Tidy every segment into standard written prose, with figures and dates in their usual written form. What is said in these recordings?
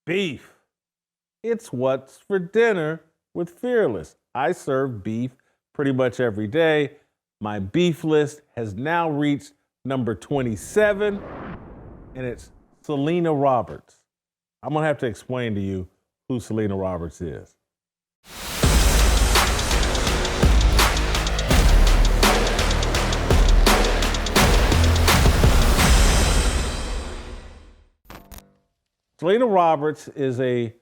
Beef. It's what's for dinner with Fearless. I serve beef pretty much every day. My beef list has now reached number 27, and it's Selena Roberts. I'm going to have to explain to you who Selena Roberts is. Selena Roberts is a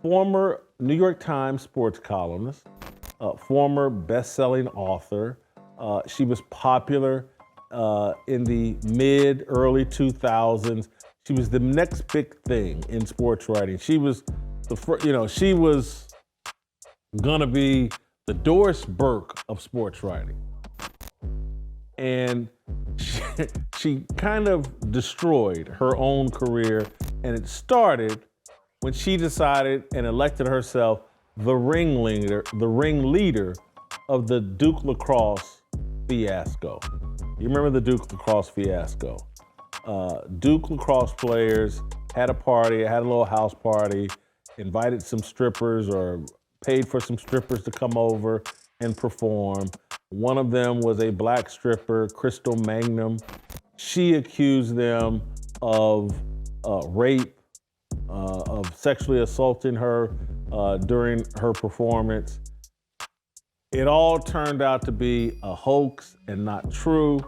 former New York Times sports columnist, former best-selling author. She was popular in the early 2000s. She was the next big thing in sports writing. She was she was gonna be the Doris Burke of sports writing. And she kind of destroyed her own career, and it started when she decided and elected herself the ringleader of the Duke lacrosse fiasco. You remember the Duke lacrosse fiasco? Duke lacrosse players had a little house party, invited some strippers or paid for some strippers to come over and perform. One of them was a black stripper, Crystal Magnum. She accused them of rape, of sexually assaulting her during her performance. It all turned out to be a hoax and not true.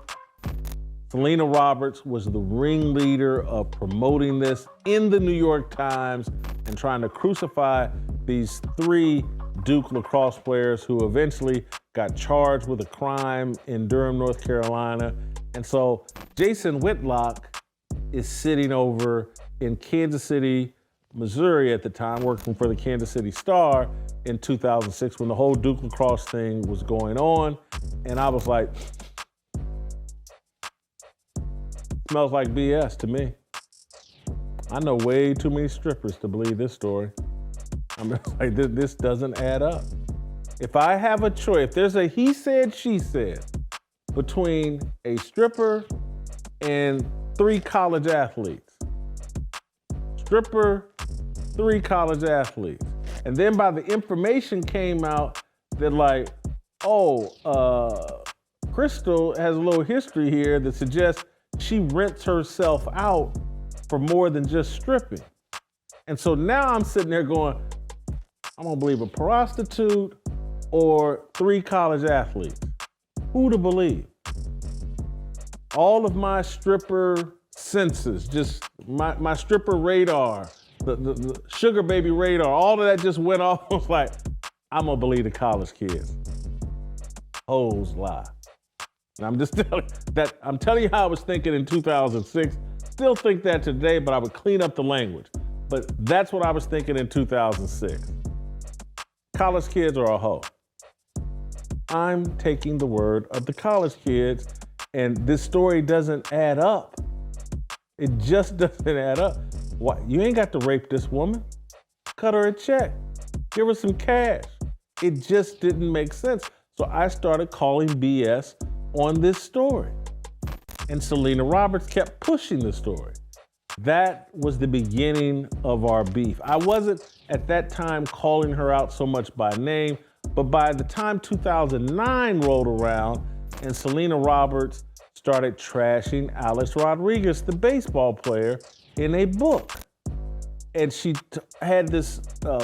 Selena Roberts was the ringleader of promoting this in the New York Times and trying to crucify these three Duke lacrosse players who eventually got charged with a crime in Durham, North Carolina. And so Jason Whitlock is sitting over in Kansas City, Missouri at the time, working for the Kansas City Star in 2006 when the whole Duke lacrosse thing was going on. And I was like, smells like BS to me. I know way too many strippers to believe this story. I'm just like, this doesn't add up. If I have a choice, if there's a he said, she said between a stripper and three college athletes, stripper, three college athletes, and then by the information came out that like, Crystal has a little history here that suggests she rents herself out for more than just stripping. And so now I'm sitting there going, I'm gonna believe a prostitute or three college athletes. Who to believe? All of my stripper senses, just my stripper radar, the sugar baby radar, all of that just went off. I was like, I'm gonna believe the college kids. Hoes lie. And I'm telling you how I was thinking in 2006. Still think that today, but I would clean up the language. But that's what I was thinking in 2006. College kids are a hoe. I'm taking the word of the college kids, and this story doesn't add up. It just doesn't add up. What? You ain't got to rape this woman. Cut her a check. Give her some cash. It just didn't make sense. So I started calling BS on this story. And Selena Roberts kept pushing the story. That was the beginning of our beef. I wasn't at that time calling her out so much by name, but by the time 2009 rolled around and Selena Roberts started trashing Alex Rodriguez, the baseball player, in a book. And she had this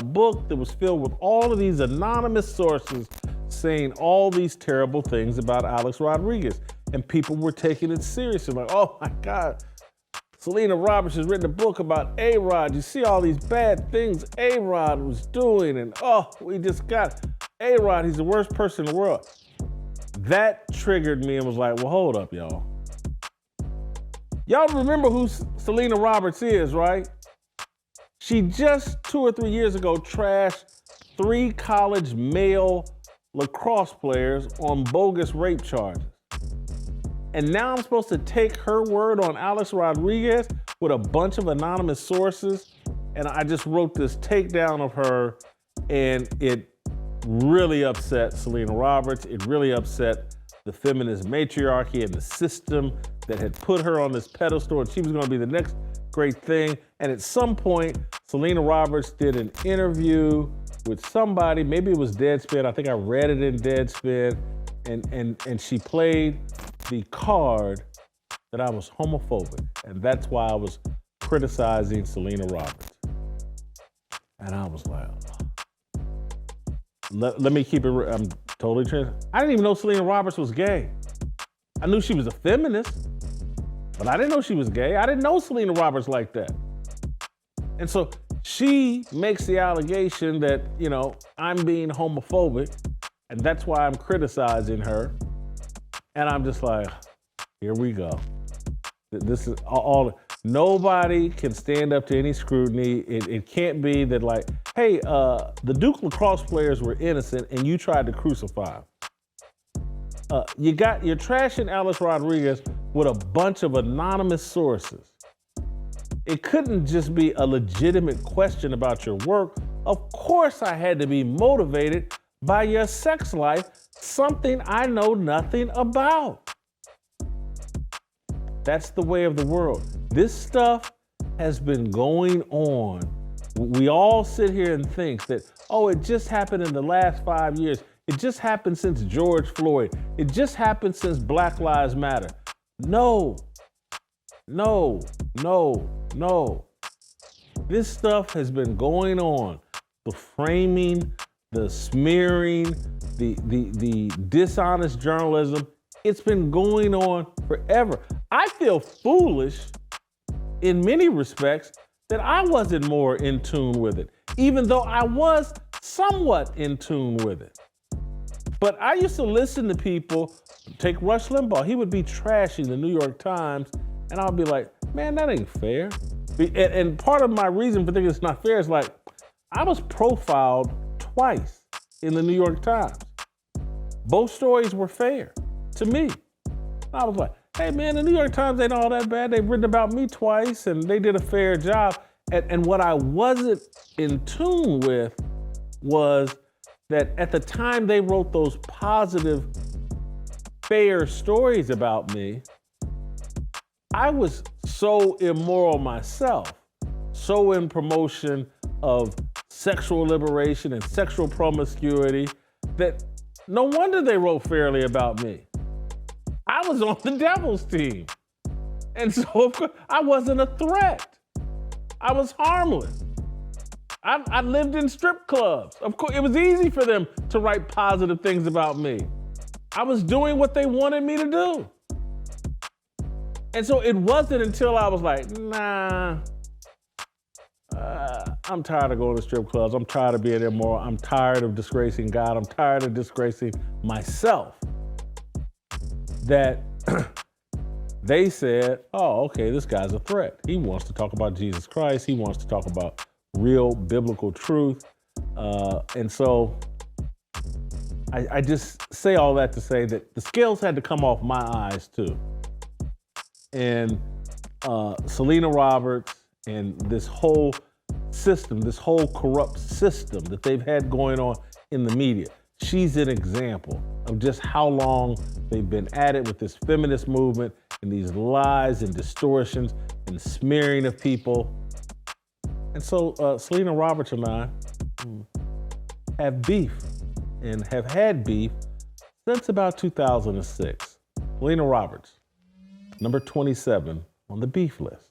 book that was filled with all of these anonymous sources saying all these terrible things about Alex Rodriguez. And people were taking it seriously, like, oh my God, Selena Roberts has written a book about A-Rod. You see all these bad things A-Rod was doing, and we just got A-Rod, he's the worst person in the world. That triggered me and was like, well, hold up, y'all. Y'all remember who Selena Roberts is, right? She just 2 or 3 years ago trashed 3 college male lacrosse players on bogus rape charges. And now I'm supposed to take her word on Alex Rodriguez with a bunch of anonymous sources. And I just wrote this takedown of her, and it really upset Selena Roberts. It really upset the feminist matriarchy and the system that had put her on this pedestal, and she was gonna be the next great thing. And at some point, Selena Roberts did an interview with somebody, maybe it was Deadspin, I think I read it in Deadspin, and she played the card that I was homophobic, and that's why I was criticizing Selena Roberts. And I was like, let me keep it real. I'm totally transparent. I didn't even know Selena Roberts was gay. I knew she was a feminist, but I didn't know she was gay. I didn't know Selena Roberts like that. And so she makes the allegation that, I'm being homophobic, and that's why I'm criticizing her. And I'm just like, here we go. This is all. Nobody can stand up to any scrutiny. It can't be that like, hey, the Duke lacrosse players were innocent and you tried to crucify them. You're trashing Alice Rodriguez with a bunch of anonymous sources. It couldn't just be a legitimate question about your work. Of course I had to be motivated by your sex life, something I know nothing about. That's the way of the world. This stuff has been going on. We all sit here and think that, it just happened in the last 5 years. It just happened since George Floyd. It just happened since Black Lives Matter. No. This stuff has been going on. The framing, the smearing, the dishonest journalism, it's been going on forever. I feel foolish in many respects that I wasn't more in tune with it, even though I was somewhat in tune with it. But I used to listen to people, take Rush Limbaugh, he would be trashing the New York Times, and I'll be like, man, that ain't fair. And part of my reason for thinking it's not fair is like, I was profiled twice in the New York Times. Both stories were fair to me. I was like, hey man, the New York Times ain't all that bad. They've written about me twice and they did a fair job. And what I wasn't in tune with was that at the time they wrote those positive, fair stories about me, I was so immoral myself, so in promotion of sexual liberation and sexual promiscuity that no wonder they wrote fairly about me. I was on the devil's team. And so, of course, I wasn't a threat. I was harmless. I lived in strip clubs. Of course, it was easy for them to write positive things about me. I was doing what they wanted me to do. And so it wasn't until I was like, I'm tired of going to strip clubs. I'm tired of being immoral. I'm tired of disgracing God. I'm tired of disgracing myself. That they said, okay, this guy's a threat. He wants to talk about Jesus Christ. He wants to talk about real biblical truth. And so I just say all that to say that the scales had to come off my eyes too. And Selena Roberts and this whole system, this whole corrupt system that they've had going on in the media, she's an example of just how long they've been at it with this feminist movement and these lies and distortions and smearing of people. And so Selena Roberts and I have beef and have had beef since about 2006. Selena Roberts, number 27 on the beef list.